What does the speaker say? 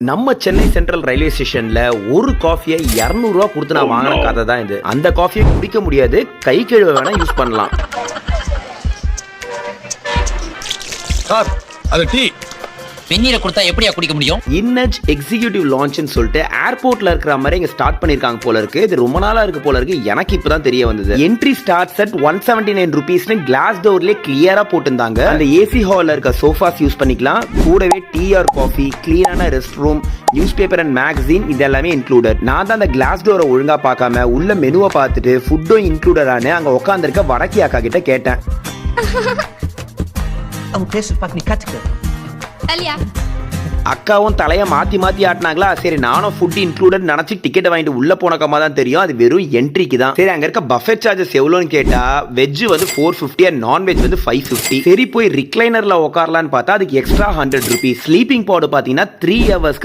நம்ம Chennai central railway ஸ்டேஷன்ல ஒரு காஃபியை 200 ரூபா கொடுத்து நான் வாங்கின கதை தான் இது. அந்த காஃபியை குடிக்க முடியாது, கை கழுவ வேணா யூஸ் பண்ணலாம். சார் அது டீ வெந்நீரை கொடுத்தா எப்படியா குடிக்க முடியும்? இன்னஜ் எக்ஸிக்யூட்டிவ் லான்ச்னு சொல்லிட்டு ஏர்போர்ட்ல இருக்கிற மாதிரி இங்க ஸ்டார்ட் பண்ணிருக்காங்க போல இருக்கு. இது ரொம்ப நாளா இருக்கு போல இருக்கு. எனக்கு இப்பதான் தெரிய வந்தது. என்ட்ரி ஸ்டார்ட்ஸ் அட் 179 rupeesனு கிளாஸ் டோர்லயே கிளியரா போட்டிருந்தாங்க. அந்த ஏசி ஹால்ல இருக்க சோஃபாஸ் யூஸ் பண்ணிக்கலாம். கூடவே டீ ஆர் காஃபி, கிளீனான rest room, news paper and magazine இது எல்லாமே இன்க்ளூடட். நான் தான் அந்த கிளாஸ் டோரை ஒழுங்கா பார்க்காம உள்ள மெனுவை பார்த்துட்டு ஃபுட்டும் இன்க்ளூடடானு அங்க உட்காந்துருக்க வடக்கி அக்கா கிட்ட கேட்டேன். அவங்க பேச பார்க்க நீ கத்துக்க. அக்காவும் தலையை மாத்தி மாத்தி ஆட்டினாங்களா. சரி நானும் ஃபுட் இன்க்ளூடட் நினைச்சு டிக்கெட் வாங்கிட்டு உள்ள போனக்கமா தான் தெரியும் அது வெறும் என்ட்ரிக்கு தான். சரி அங்க இருக்க பஃபெட் சார்ஜஸ் எவ்வளோன்னு கேட்டா வெஜ் வந்து 450 அண்ட் நான் வெஜ் வந்து 550. சரி போய் ரிக்ளைனர்ல உட்காரலான்னு பார்த்தா அதுக்கு எக்ஸ்ட்ரா 100 rupees. ஸ்லீப்பிங் பவுடர் பாத்தீங்கன்னா 3 hours